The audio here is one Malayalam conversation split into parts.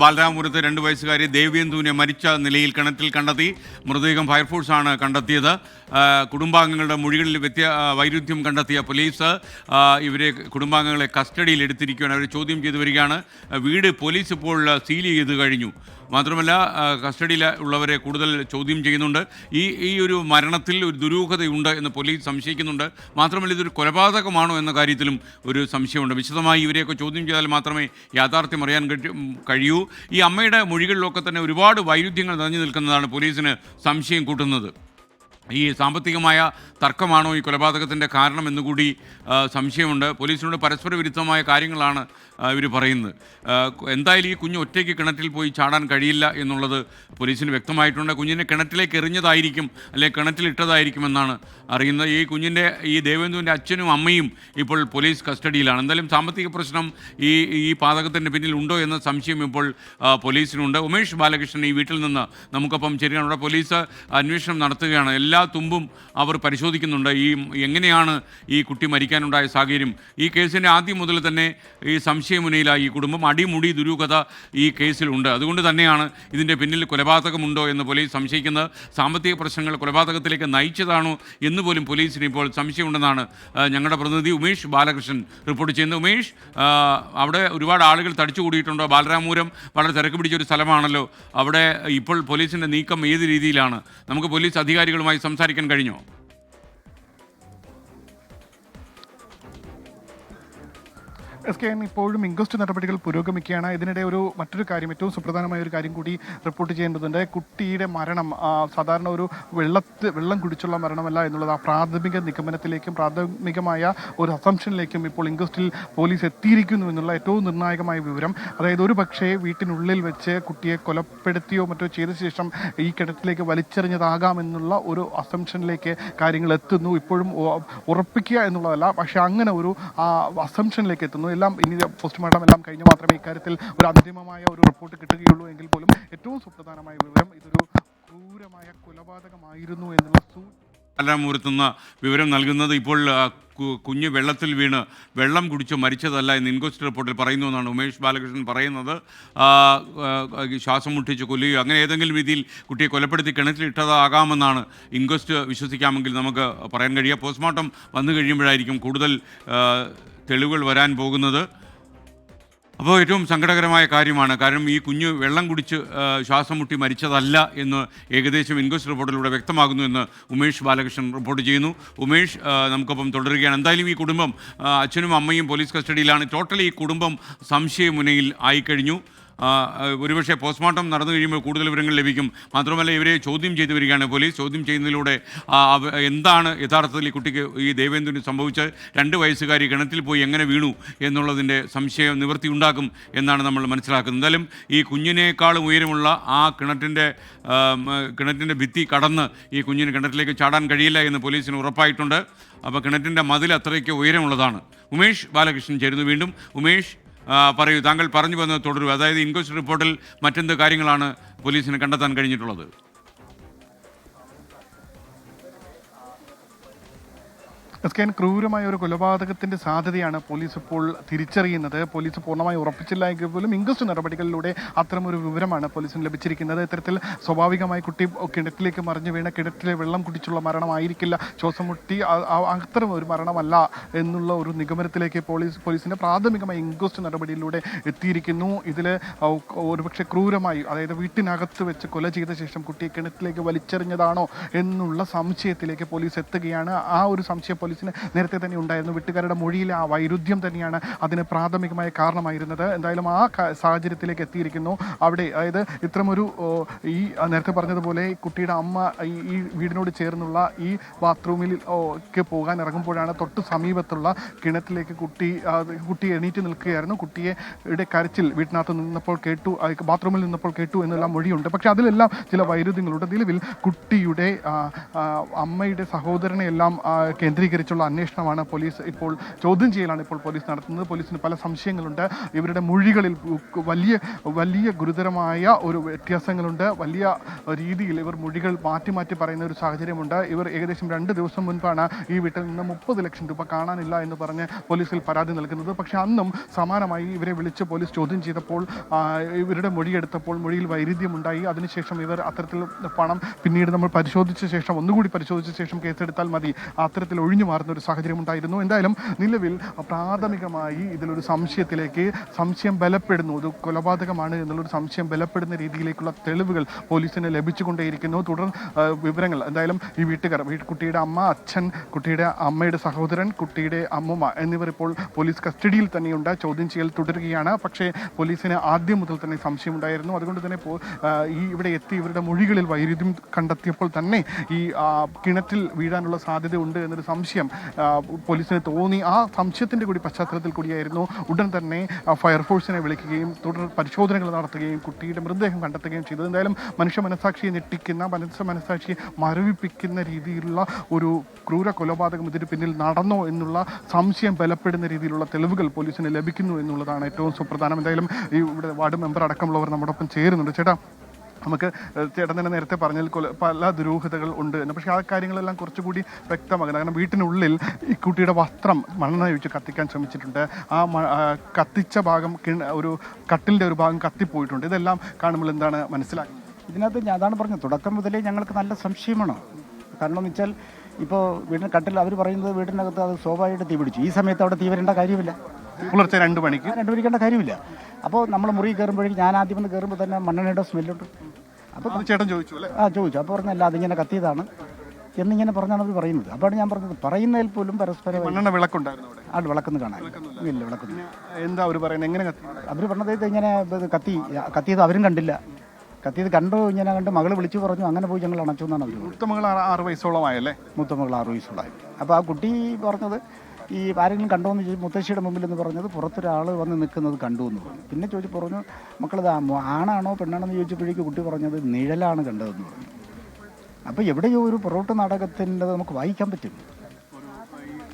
ബാലരാമപുരത്ത് 2 വയസ്സുകാരി ദേവ്യന്തുവിനെ മരിച്ച നിലയിൽ കിണറ്റിൽ കണ്ടെത്തി. മൃതദേഹം ഫയർഫോഴ്സാണ് കണ്ടെത്തിയത്. കുടുംബാംഗങ്ങളുടെ മൊഴികളിൽ വൈരുദ്ധ്യം കണ്ടെത്തിയ പോലീസ് ഇവരെ കുടുംബാംഗങ്ങളെ കസ്റ്റഡിയിൽ എടുത്തിരിക്കുകയാണ്. അവർ ചോദ്യം ചെയ്തു വരികയാണ്. വീട് പോലീസ് ഇപ്പോൾ സീൽ ചെയ്ത് കഴിഞ്ഞു. മാത്രമല്ല കസ്റ്റഡിയിൽ ഉള്ളവരെ കൂടുതൽ ചോദ്യം ചെയ്യുന്നുണ്ട്. ഈ ഒരു മരണത്തിൽ ഒരു ദുരൂഹതയുണ്ട് എന്ന് പോലീസ് സംശയിക്കുന്നുണ്ട്. മാത്രമല്ല ഇതൊരു കൊലപാതകമാണോ എന്ന കാര്യത്തിലും ഒരു സംശയമുണ്ട്. വിശദമായി ഇവരെയൊക്കെ ചോദ്യം ചെയ്താൽ മാത്രമേ യാഥാർത്ഥ്യം അറിയാൻ കഴിയൂ. ഈ അമ്മയുടെ മൊഴികളിലൊക്കെ തന്നെ ഒരുപാട് വൈരുദ്ധ്യങ്ങൾ നിറഞ്ഞു നിൽക്കുന്നതാണ് പോലീസിന് സംശയം കൂട്ടുന്നത്. ഈ സാമ്പത്തികമായ തർക്കമാണോ ഈ കൊലപാതകത്തിൻ്റെ കാരണം എന്നുകൂടി സംശയമുണ്ട്. പോലീസിനോട് പരസ്പര വിരുദ്ധമായ കാര്യങ്ങളാണ് ഇവർ പറയുന്നത്. എന്തായാലും ഈ കുഞ്ഞ് ഒറ്റയ്ക്ക് കിണറ്റിൽ പോയി ചാടാൻ കഴിയില്ല എന്നുള്ളത് പോലീസിന് വ്യക്തമായിട്ടുണ്ട്. കുഞ്ഞിനെ കിണറ്റിലേക്ക് എറിഞ്ഞതായിരിക്കും അല്ലെങ്കിൽ കിണറ്റിലിട്ടതായിരിക്കും എന്നാണ് അറിയുന്നത്. ഈ ദേവേന്ദുവിൻ്റെ അച്ഛനും അമ്മയും ഇപ്പോൾ പോലീസ് കസ്റ്റഡിയിലാണ്. എന്തായാലും സാമ്പത്തിക പ്രശ്നം ഈ പാതകത്തിൻ്റെ പിന്നിൽ ഉണ്ടോ എന്ന സംശയം ഇപ്പോൾ പോലീസിനുണ്ട്. ഉമേഷ് ബാലകൃഷ്ണൻ ഈ വീട്ടിൽ നിന്ന് നമുക്കൊപ്പം ചേരുകയാണ്. അവിടെ പോലീസ് അന്വേഷണം നടത്തുകയാണ്. എല്ലാ തുമ്പും അവർ പരിശോധിക്കുന്നുണ്ട്. എങ്ങനെയാണ് ഈ കുട്ടി മരിക്കാനുണ്ടായ സാഹചര്യം. ഈ കേസിൻ്റെ ആദ്യം മുതൽ തന്നെ ഈ സംശയമുനയിലായി ഈ കുടുംബം. അടിമുടി ദുരൂഹത ഈ കേസിലുണ്ട്. അതുകൊണ്ട് തന്നെയാണ് ഇതിൻ്റെ പിന്നിൽ കൊലപാതകമുണ്ടോ എന്ന് പോലീസ് സംശയിക്കുന്നത്. സാമ്പത്തിക പ്രശ്നങ്ങൾ കൊലപാതകത്തിലേക്ക് നയിച്ചതാണോ എന്ന് പോലും പോലീസിന് ഇപ്പോൾ സംശയമുണ്ടെന്നാണ് ഞങ്ങളുടെ പ്രതിനിധി ഉമേഷ് ബാലകൃഷ്ണൻ റിപ്പോർട്ട് ചെയ്യുന്നത്. ഉമേഷ്, അവിടെ ഒരുപാട് ആളുകൾ തടിച്ചുകൂടിയിട്ടുണ്ടോ? ബാലരാമപുരം വളരെ തിരക്ക് പിടിച്ചൊരു സ്ഥലമാണല്ലോ. അവിടെ ഇപ്പോൾ പോലീസിൻ്റെ നീക്കം ഏത് രീതിയിലാണ്? നമുക്ക് പോലീസ് അധികാരികളുമായി സംസാരിക്കാൻ കഴിഞ്ഞോ? ഇപ്പോഴും ഇൻക്വസ്റ്റ് നടപടികൾ പുരോഗമിക്കുകയാണ്. ഇതിനിടെ മറ്റൊരു കാര്യം, ഏറ്റവും സുപ്രധാനമായ ഒരു കാര്യം കൂടി റിപ്പോർട്ട് ചെയ്യേണ്ടതുണ്ട്. കുട്ടിയുടെ മരണം സാധാരണ ഒരു വെള്ളം കുടിച്ചുള്ള മരണമല്ല എന്നുള്ളത് പ്രാഥമിക നിഗമനത്തിലേക്കും പ്രാഥമികമായ ഒരു അസംഷനിലേക്കും ഇപ്പോൾ ഇൻക്വസ്റ്റിൽ പോലീസ് എത്തിയിരിക്കുന്നു എന്നുള്ള ഏറ്റവും നിർണായകമായ വിവരം. അതായത് ഒരു പക്ഷേ വീട്ടിനുള്ളിൽ വെച്ച് കുട്ടിയെ കൊലപ്പെടുത്തിയോ മറ്റോ ചെയ്ത ശേഷം ഈ കിണറ്റിലേക്ക് വലിച്ചെറിഞ്ഞതാകാമെന്നുള്ള ഒരു അസംഷനിലേക്ക് കാര്യങ്ങൾ എത്തുന്നു. ഇപ്പോഴും ഉറപ്പിക്കുക എന്നുള്ളതല്ല, പക്ഷേ അങ്ങനെ ഒരു അസംഷനിലേക്ക് എത്തുന്നു. എല്ലാം ഇനി പോസ്റ്റ്മോർട്ടം എല്ലാം കഴിഞ്ഞ് മാത്രമേ ഇക്കാര്യത്തിൽ ഒരു അന്തിമമായ ഒരു റിപ്പോർട്ട് കിട്ടുകയുള്ളൂ. എങ്കിൽ പോലും ഏറ്റവും സുപ്രധാനമായ വിവരം ഇതൊരു ക്രൂരമായ കൊലപാതകമായിരുന്നു എന്നുള്ള ബാലരാമപുരത്തുനിന്ന് വിവരം നൽകുന്നത്. ഇപ്പോൾ കുഞ്ഞ് വെള്ളത്തിൽ വീണ് വെള്ളം കുടിച്ച് മരിച്ചതല്ല എന്ന് ഇൻക്വസ്റ്റ് റിപ്പോർട്ടിൽ പറയുന്നു എന്നാണ് ഉമേഷ് ബാലകൃഷ്ണൻ പറയുന്നത്. ശ്വാസം മുട്ടിച്ച് കൊല്ലുകയോ അങ്ങനെ ഏതെങ്കിലും രീതിയിൽ കുട്ടിയെ കൊലപ്പെടുത്തി കിണറ്റിലിട്ടതാകാമെന്നാണ് ഇൻക്വസ്റ്റ് വിശ്വസിക്കാമെങ്കിൽ നമുക്ക് പറയാൻ കഴിയുക. പോസ്റ്റ്മോർട്ടം വന്നു കഴിയുമ്പോഴായിരിക്കും കൂടുതൽ തെളിവുകൾ വരാൻ പോകുന്നത്. അപ്പോൾ ഏറ്റവും സങ്കടകരമായ കാര്യമാണ്. കാരണം ഈ കുഞ്ഞ് വെള്ളം കുടിച്ച് ശ്വാസം മുട്ടി മരിച്ചതല്ല എന്ന് ഏകദേശം ഇൻക്വസ്റ്റ് റിപ്പോർട്ടിലൂടെ വ്യക്തമാകുന്നു എന്ന് ഉമേഷ് ബാലകൃഷ്ണൻ റിപ്പോർട്ട് ചെയ്യുന്നു. ഉമേഷ് നമുക്കൊപ്പം തുടരുകയാണ്. എന്തായാലും ഈ കുടുംബം, അച്ഛനും അമ്മയും പോലീസ് കസ്റ്റഡിയിലാണ്. ടോട്ടലി ഈ കുടുംബം സംശയമുനയിൽ ആയിക്കഴിഞ്ഞു. ഒരുപക്ഷെ പോസ്റ്റ്മോർട്ടം നടന്നു കഴിയുമ്പോൾ കൂടുതൽ വിവരങ്ങൾ ലഭിക്കും. മാത്രമല്ല ഇവരെ ചോദ്യം ചെയ്തു വരികയാണ് പോലീസ്. ചോദ്യം ചെയ്യുന്നതിലൂടെ എന്താണ് യഥാർത്ഥത്തിൽ ഈ കുട്ടിക്ക്, ഈ ദേവേന്ദുവിന് സംഭവിച്ചത്, 2 വയസ്സുകാരി കിണറ്റിൽ പോയി എങ്ങനെ വീണു എന്നുള്ളതിൻ്റെ സംശയം നിവൃത്തി ഉണ്ടാക്കും എന്നാണ് നമ്മൾ മനസ്സിലാക്കുന്നത്. എന്തായാലും ഈ കുഞ്ഞിനേക്കാളും ഉയരമുള്ള ആ കിണറ്റിൻ്റെ ഭിത്തി കടന്ന് ഈ കുഞ്ഞിന് കിണറ്റിലേക്ക് ചാടാൻ കഴിയില്ല എന്ന് പോലീസിന് ഉറപ്പായിട്ടുണ്ട്. അപ്പോൾ കിണറ്റിൻ്റെ മതിൽ അത്രയ്ക്ക് ഉയരമുള്ളതാണ്. ഉമേഷ് ബാലകൃഷ്ണൻ ചേരുന്നു വീണ്ടും. ഉമേഷ്, പറയൂ, താങ്കൾ പറഞ്ഞു വന്നത് തുടരൂ. അതായത് ഇൻക്വസ്റ്റ് റിപ്പോർട്ടിൽ മറ്റെന്ത് കാര്യങ്ങളാണ് പോലീസിന് കണ്ടെത്താൻ കഴിഞ്ഞിട്ടുള്ളത്? ക്രൂരമായ ഒരു കൊലപാതകത്തിന്റെ സാധ്യതയാണ് പോലീസ് ഇപ്പോൾ തിരിച്ചറിയുന്നത്. പോലീസ് പൂർണ്ണമായി ഉറപ്പിച്ചില്ല എങ്കിൽ പോലും ഇൻക്വസ്റ്റ് നടപടികളിലൂടെ അത്തരമൊരു വിവരമാണ് പോലീസിന് ലഭിച്ചിരിക്കുന്നത്. ഇത്തരത്തിൽ സ്വാഭാവികമായി കുട്ടി കിണറ്റിലേക്ക് മറിഞ്ഞു വീണ കിണറ്റിലെ വെള്ളം കുടിച്ചുള്ള മരണമായിരിക്കില്ല, ശ്വാസം മുട്ടി അത്തരം ഒരു മരണമല്ല എന്നുള്ള ഒരു നിഗമനത്തിലേക്ക് പോലീസിന്റെ പ്രാഥമികമായ ഇൻക്വസ്റ്റ് നടപടിയിലൂടെ എത്തിയിരിക്കുന്നു. ഇതിൽ ഒരുപക്ഷെ ക്രൂരമായി, അതായത് വീട്ടിനകത്ത് വെച്ച് കൊല ചെയ്ത ശേഷം കുട്ടിയെ കിണറ്റിലേക്ക് വലിച്ചെറിഞ്ഞതാണോ എന്നുള്ള സംശയത്തിലേക്ക് പോലീസ് എത്തുകയാണ്. ആ ഒരു സംശയം പോലീസിന് നേരത്തെ തന്നെ ഉണ്ടായിരുന്നു. വീട്ടുകാരുടെ മൊഴിയിലെ ആ വൈരുദ്ധ്യം തന്നെയാണ് അതിന് പ്രാഥമികമായ കാരണമായിരുന്നത്. എന്തായാലും ആ സാഹചര്യത്തിലേക്ക് എത്തിയിരിക്കുന്നു. അവിടെ അതായത് ഇത്തരമൊരു ഈ നേരത്തെ പറഞ്ഞതുപോലെ കുട്ടിയുടെ അമ്മ ഈ വീടിനോട് ചേർന്നുള്ള ഈ ബാത്റൂമിൽ ഒക്കെ പോകാൻ ഇറങ്ങുമ്പോഴാണ് തൊട്ട് സമീപത്തുള്ള കിണറ്റിലേക്ക് കുട്ടി എണീറ്റ് നിൽക്കുകയായിരുന്നു. കുട്ടിയുടെ കരച്ചിൽ വീട്ടിനകത്ത് നിന്നപ്പോൾ കേട്ടു, ബാത്റൂമിൽ നിന്നപ്പോൾ കേട്ടു എന്നെല്ലാം മൊഴിയുണ്ട്. പക്ഷെ അതിലെല്ലാം ചില വൈരുദ്ധ്യങ്ങളുണ്ട്. നിലവിൽ കുട്ടിയുടെ അമ്മയുടെ സഹോദരനെ എല്ലാം കേന്ദ്രീകരിച്ച് കേന്ദ്രീകരിച്ചുള്ള അന്വേഷണമാണ് പോലീസ് ഇപ്പോൾ ചോദ്യം ചെയ്യലാണ് ഇപ്പോൾ പോലീസ് നടത്തുന്നത്. പോലീസിന് പല സംശയങ്ങളുണ്ട്. ഇവരുടെ മൊഴികളിൽ വലിയ വലിയ ഗുരുതരമായ ഒരു വ്യത്യാസങ്ങളുണ്ട്. വലിയ രീതിയിൽ ഇവർ മൊഴികൾ മാറ്റി മാറ്റി പറയുന്ന ഒരു സാഹചര്യമുണ്ട്. ഇവർ ഏകദേശം 2 ദിവസം മുൻപാണ് ഈ വീട്ടിൽ നിന്ന് 30 ലക്ഷം രൂപ കാണാനില്ല എന്ന് പറഞ്ഞ് പോലീസിൽ പരാതി നൽകുന്നത്. പക്ഷേ അന്നും സമാനമായി ഇവരെ വിളിച്ച് പോലീസ് ചോദ്യം ചെയ്തപ്പോൾ ഇവരുടെ മൊഴിയെടുത്തപ്പോൾ മൊഴിയിൽ വൈരുദ്ധ്യമുണ്ടായി. അതിനുശേഷം ഇവർ അത്തരത്തിൽ പണം പിന്നീട് നമ്മൾ പരിശോധിച്ച ശേഷം ഒന്നുകൂടി പരിശോധിച്ച ശേഷം കേസെടുത്താൽ മതി, അത്തരത്തിൽ ഒഴിഞ്ഞു മാറുന്ന ഒരു സാഹചര്യം ഉണ്ടായിരുന്നു. എന്തായാലും നിലവിൽ പ്രാഥമികമായി ഇതിലൊരു സംശയം ബലപ്പെടുന്നു. ഇത് കൊലപാതകമാണ് എന്നുള്ളൊരു സംശയം ബലപ്പെടുന്ന രീതിയിലേക്കുള്ള തെളിവുകൾ പോലീസിന് ലഭിച്ചുകൊണ്ടേയിരിക്കുന്നു. തുടർ വിവരങ്ങൾ എന്തായാലും ഈ വീട്ടുകാർ, കുട്ടിയുടെ അമ്മ, അച്ഛൻ, കുട്ടിയുടെ അമ്മയുടെ സഹോദരൻ, കുട്ടിയുടെ അമ്മുമ്മ എന്നിവർ ഇപ്പോൾ പോലീസ് കസ്റ്റഡിയിൽ തന്നെയുണ്ട്. ചോദ്യം ചെയ്യൽ തുടരുകയാണ്. പക്ഷേ പോലീസിന് ആദ്യം മുതൽ തന്നെ സംശയമുണ്ടായിരുന്നു. അതുകൊണ്ട് തന്നെ ഇവിടെ എത്തി ഇവരുടെ മൊഴികളിൽ വൈരുദ്ധ്യം കണ്ടെത്തിയപ്പോൾ തന്നെ ഈ കിണറ്റിൽ വീഴാനുള്ള സാധ്യതയുണ്ട് എന്നൊരു സംശയം പോലീസിന് തോന്നി. ആ സംശയത്തിൻ്റെ കൂടി പശ്ചാത്തലത്തിൽ കൂടിയായിരുന്നു ഉടൻ തന്നെ ഫയർഫോഴ്സിനെ വിളിക്കുകയും തുടർ പരിശോധനകൾ നടത്തുകയും കുട്ടിയുടെ മൃതദേഹം കണ്ടെത്തുകയും ചെയ്തത്. എന്തായാലും മനുഷ്യ മനസാക്ഷിയെ ഞെട്ടിക്കുന്ന, മനസാക്ഷിയെ മരവിപ്പിക്കുന്ന രീതിയിലുള്ള ഒരു ക്രൂര കൊലപാതകം ഇതിന് പിന്നിൽ നടന്നോ എന്നുള്ള സംശയം ബലപ്പെടുന്ന രീതിയിലുള്ള തെളിവുകൾ പോലീസിന് ലഭിക്കുന്നു എന്നുള്ളതാണ് ഏറ്റവും സുപ്രധാനം. എന്തായാലും ഈ ഇവിടെ വാർഡ് മെമ്പർ അടക്കമുള്ളവർ നമ്മോടൊപ്പം ചേരുന്നുണ്ട്. ചേട്ടാ, നമുക്ക് ചേട്ടൻ തന്നെ നേരത്തെ പറഞ്ഞാൽ പല ദുരൂഹതകൾ ഉണ്ട് എന്ന്, പക്ഷേ ആ കാര്യങ്ങളെല്ലാം കുറച്ചുകൂടി വ്യക്തമാകുന്നത് കാരണം വീട്ടിനുള്ളിൽ ഈ കുട്ടിയുടെ വസ്ത്രം മണ്ണെണ്ണ ഒഴിച്ച് കത്തിക്കാൻ ശ്രമിച്ചിട്ടുണ്ട്. ആ കത്തിച്ച ഭാഗം ഒരു കട്ടിലിൻ്റെ ഒരു ഭാഗം കത്തിപ്പോയിട്ടുണ്ട്. ഇതെല്ലാം കാണുമ്പോൾ എന്താണ് മനസ്സിലാക്കുന്നത്? ഇതിനകത്ത് ഞാൻ അതാണ് പറഞ്ഞത്, തുടക്കം മുതലേ ഞങ്ങൾക്ക് നല്ല സംശയമാണ്. കാരണം എന്ന് വെച്ചാൽ ഇപ്പോൾ വീടിന് കട്ടിൽ അവർ പറയുന്നത് വീടിനകത്ത് അത് സ്വാഭാവികമായിട്ട് തീ പിടിച്ചു. ഈ സമയത്ത് അവിടെ തീ വരേണ്ട കാര്യമില്ല. പുലർച്ചെ 2 മണിക്ക് മണിക്കേണ്ട കാര്യമില്ല. അപ്പോൾ നമ്മൾ മുറി കയറുമ്പോഴേക്കും ഞാൻ ആദ്യം വന്ന് കയറുമ്പോൾ തന്നെ മണ്ണെണ്ണയുടെ സ്മെല്ലുണ്ട്. അപ്പോൾ ചേട്ടൻ ചോദിച്ചു അല്ലേ? ചോദിച്ചു. അപ്പോൾ പറഞ്ഞല്ല അതിങ്ങനെ കത്തിയതാണ് എന്നിങ്ങനെ പറഞ്ഞാണ് അവർ പറയുന്നത്. അപ്പോൾ ഞാൻ പറഞ്ഞത് പറയുന്നതിൽ പോലും പരസ്പരം മണ്ണെണ്ണ വിളക്കുണ്ടായിരുന്നു അവിടെ. ആ വിളക്കൊന്നും കാണാൻ ഇല്ല. വിളക്കൊന്നും എന്താ അവർ പറയുന്നത്? എങ്ങനെ കത്തി? അവർ പറഞ്ഞത് ഇങ്ങനെ കത്തിയത് അവരും കണ്ടില്ല. കത്തിയത് കണ്ടു, ഇങ്ങനെ കണ്ട് മകള് വിളിച്ചു പറഞ്ഞു, അങ്ങനെ പോയി ഞങ്ങൾ അണച്ചു എന്നാണ് അവർ. മൂത്തമകൾ 6 വയസ്സോളമായല്ലേ? മൂത്തമകൾ 6 വയസ്സുള്ളായി. അപ്പോൾ ആ കുട്ടി പറഞ്ഞത് ഈ ആരെങ്കിലും കണ്ടോ എന്ന് ചോദിച്ചു. മുത്തശ്ശിയുടെ മുമ്പിൽ എന്ന് പറഞ്ഞത് പുറത്തൊരാൾ വന്ന് നിൽക്കുന്നത് കണ്ടു എന്ന് പറഞ്ഞു. പിന്നെ പറഞ്ഞു മക്കളത് ആണാണോ പെണ്ണാണോ എന്ന് ചോദിച്ചപ്പോഴേക്ക് കുട്ടി പറഞ്ഞത് നിഴലാണ് കണ്ടതെന്ന് പറഞ്ഞു. അപ്പോൾ എവിടെയോ ഒരു പൊറോട്ട് നാടകത്തിൻ്റെ നമുക്ക് വായിക്കാൻ പറ്റും.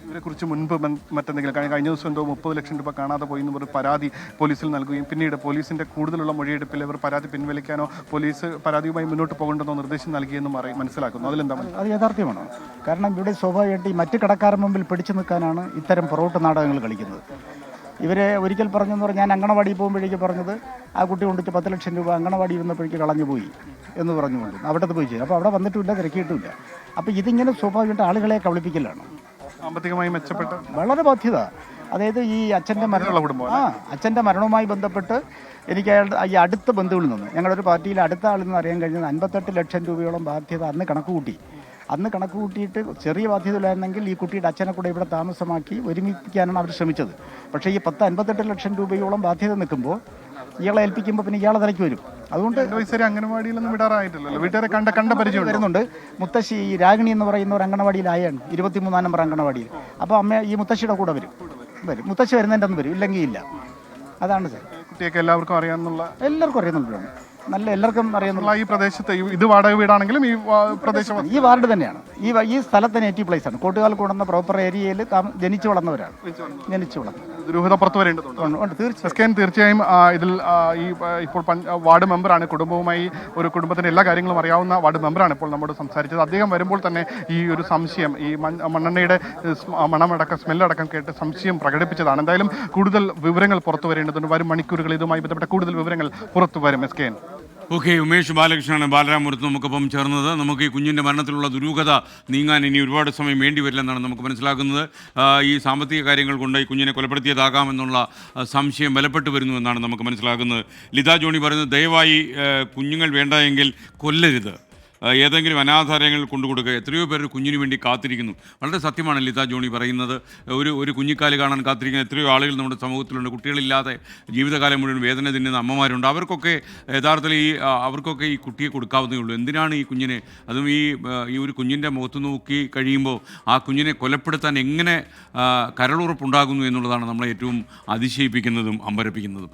ഇവരെക്കുറിച്ച് മുൻപ് മറ്റെന്തെങ്കിലും കഴിഞ്ഞ ദിവസം എന്തോ 30 ലക്ഷം രൂപ കാണാതെ പോയി എന്ന് പറഞ്ഞ് പരാതി പോലീസിൽ നൽകുകയും പിന്നീട് പോലീസിന്റെ കൂടുതലുള്ള മൊഴിയെടുപ്പിൽ ഇവർ പരാതി പിൻവലിക്കാനോ പോലീസ് പരാതിയുമായി മുന്നോട്ട് പോകേണ്ടെന്നോ നിർദ്ദേശം നൽകിയെന്നും മനസ്സിലാക്കുന്നു. അതിലെന്താ? അത് യാഥാർത്ഥ്യമാണ്. കാരണം ഇവിടെ സ്വാഭാവികമായിട്ട് ഈ മറ്റ് കടക്കാരുടെ മുമ്പിൽ പിടിച്ചു നിൽക്കാനാണ് ഇത്തരം പൊറോട്ട് നാടകങ്ങൾ കളിക്കുന്നത്. ഇവരെ ഒരിക്കൽ പറഞ്ഞെന്ന് പറഞ്ഞാൽ ഞാൻ അങ്കണവാടി പോകുമ്പോഴേക്ക് പറഞ്ഞത് ആ കുട്ടി കൊണ്ടിട്ട് 10 ലക്ഷം രൂപ അങ്കണവാടി ഇരുന്നപ്പോഴേക്ക് കളഞ്ഞു പോയി എന്ന് പറഞ്ഞുകൊണ്ട് അവിടെ പോയി ചെയ്തു. അപ്പോൾ അവിടെ വന്നിട്ടുമില്ല, തിരക്കിയിട്ടുമില്ല. അപ്പോൾ ഇതിങ്ങനെ സ്വാഭാവികമായിട്ട് ആളുകളെ കബളിപ്പിക്കലാണ്. സാമ്പത്തികമായി മെച്ചപ്പെട്ട വളരെ ബാധ്യത. അതായത് ഈ അച്ഛൻ്റെ മരണവുമായി ബന്ധപ്പെട്ട് എനിക്ക് ഈ അടുത്ത ബന്ധുവിൽ നിന്ന് ഞങ്ങളുടെ ഒരു പാർട്ടിയിൽ അടുത്ത ആളിൽ നിന്ന് അറിയാൻ കഴിഞ്ഞത് 58 ലക്ഷം രൂപയോളം ബാധ്യത അന്ന് കണക്ക് കൂട്ടിയിട്ട് ചെറിയ ബാധ്യതയിലായിരുന്നെങ്കിൽ ഈ കുട്ടിയുടെ അച്ഛനെ കൂടെ ഇവിടെ താമസമാക്കി ഒരുമിപ്പിക്കാനാണ് അവർ ശ്രമിച്ചത്. പക്ഷേ ഈ 58 ലക്ഷം രൂപയോളം ബാധ്യത നിൽക്കുമ്പോൾ ഇയാളെ ഏൽപ്പിക്കുമ്പോൾ പിന്നെ ഇയാളെ തലയ്ക്ക് വരും. അതുകൊണ്ട് അംഗനവാടിയിലൊന്നും വിടാറായിട്ടില്ലല്ലോ. വീട്ടുകാരെ കണ്ട പരിചയം വരുന്നുണ്ട്. മുത്തശ്ശി രാഗിണി എന്ന് പറയുന്ന ഒരു അംഗനവാടിയിലായാണ് 23 നമ്പർ അംഗനവാടിയിൽ. അപ്പോൾ അമ്മ ഈ മുത്തശ്ശിയുടെ കൂടെ വരും. മുത്തശ്ശി വരുന്നതിൻ്റെ അന്ന് വരും, ഇല്ലെങ്കിൽ ഇല്ല. അതാണ് സാർ. കുട്ടിയൊക്കെ എല്ലാവർക്കും അറിയാവുന്നതാണ്. എല്ലാവർക്കും അറിയുന്നുള്ള ഈ പ്രദേശത്ത് ഇത് വാടക വീടാണെങ്കിലും ഈ പ്രദേശം ഈ വാർഡ് തന്നെയാണ്. ഈ സ്ഥലത്ത് നേറ്റീവ് പ്ലേസ് ആണ്. കോട്ടുകാൽ കൂടുന്ന പ്രോപ്പർ ഏരിയയിൽ ജനിച്ചു വളർന്നവരാണ്. ദുരൂഹത പുറത്തു വരേണ്ടതുണ്ട്. തീർച്ചയായും ഇതിൽ ഇപ്പോൾ വാർഡ് മെമ്പറാണ്, ഒരു കുടുംബത്തിന്റെ എല്ലാ കാര്യങ്ങളും അറിയാവുന്ന വാർഡ് മെമ്പറാണ് ഇപ്പോൾ നമ്മോട് സംസാരിച്ചത്. അദ്ദേഹം വരുമ്പോൾ തന്നെ ഈ ഒരു സംശയം, ഈ മണ്ണെണ്ണയുടെ മണമടക്കം സ്മെല്ലടക്കം കേട്ട് സംശയം പ്രകടിപ്പിച്ചതാണ്. എന്തായാലും കൂടുതൽ വിവരങ്ങൾ പുറത്തു വരേണ്ടതുണ്ട്. വരും മണിക്കൂറുകൾ ഇതുമായി ബന്ധപ്പെട്ട കൂടുതൽ വിവരങ്ങൾ പുറത്തു വരും. SKN. ഓക്കെ, ഉമേഷ് ബാലകൃഷ്ണനാണ് ബാലരാമപുരത്ത് നമുക്കൊപ്പം ചേർന്നത്. നമുക്ക് ഈ കുഞ്ഞിൻ്റെ മരണത്തിലുള്ള ദുരൂഹത നീങ്ങാൻ ഇനി ഒരുപാട് സമയം വേണ്ടി വരില്ലെന്നാണ് നമുക്ക് മനസ്സിലാക്കുന്നത്. ഈ സാമ്പത്തിക കാര്യങ്ങൾ കൊണ്ട് ഈ കുഞ്ഞിനെ കൊലപ്പെടുത്തിയതാകാമെന്നുള്ള സംശയം ബലപ്പെട്ടു വരുന്നു എന്നാണ് നമുക്ക് മനസ്സിലാക്കുന്നത്. ലിത ജോണി പറയുന്നത് ദയവായി കുഞ്ഞുങ്ങൾ വേണ്ട എങ്കിൽ കൊല്ലരുത്, ഏതെങ്കിലും അനാഥാലയങ്ങളിൽ കൊണ്ടുകൊടുക്കുക. എത്രയോ പേർ കുഞ്ഞിന് വേണ്ടി കാത്തിരിക്കുന്നു. വളരെ സത്യമാണ് ലിത ജോണി പറയുന്നത്. ഒരു കുഞ്ഞിക്കാല് കാണാൻ കാത്തിരിക്കുന്ന എത്രയോ ആളുകൾ നമ്മുടെ സമൂഹത്തിലുണ്ട്. കുട്ടികളില്ലാതെ ജീവിതകാലം മുഴുവൻ വേദന തിന്നുന്ന അമ്മമാരുണ്ട്. അവർക്കൊക്കെ യഥാർത്ഥത്തിൽ അവർക്കൊക്കെ ഈ കുട്ടിയെ കൊടുക്കാവുന്നേ ഉള്ളൂ. എന്തിനാണ് ഈ കുഞ്ഞിനെ, അതും ഈ ഒരു കുഞ്ഞിൻ്റെ മുഖത്ത് നോക്കി കഴിയുമ്പോൾ ആ കുഞ്ഞിനെ കൊലപ്പെടുത്താൻ എങ്ങനെ കരളുറപ്പുണ്ടാകുന്നു എന്നുള്ളതാണ് നമ്മളെ ഏറ്റവും അതിശയിപ്പിക്കുന്നതും അമ്പരപ്പിക്കുന്നതും.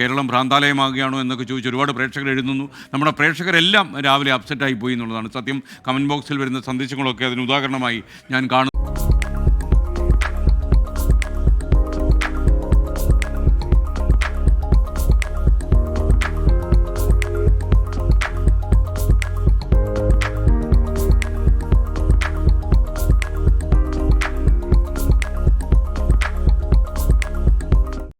കേരളം ഭ്രാന്താലയമാകുകയാണോ എന്നൊക്കെ ചോദിച്ച് ഒരുപാട് പ്രേക്ഷകർ എഴുതുന്നു. നമ്മുടെ പ്രേക്ഷകരെല്ലാം രാവിലെ അപ്സെറ്റായി പോയി എന്നുള്ളതാണ് സത്യം. കമൻറ്റ് ബോക്സിൽ വരുന്ന സന്ദേശങ്ങളൊക്കെ അതിന് ഉദാഹരണമായി ഞാൻ കാണുന്നു.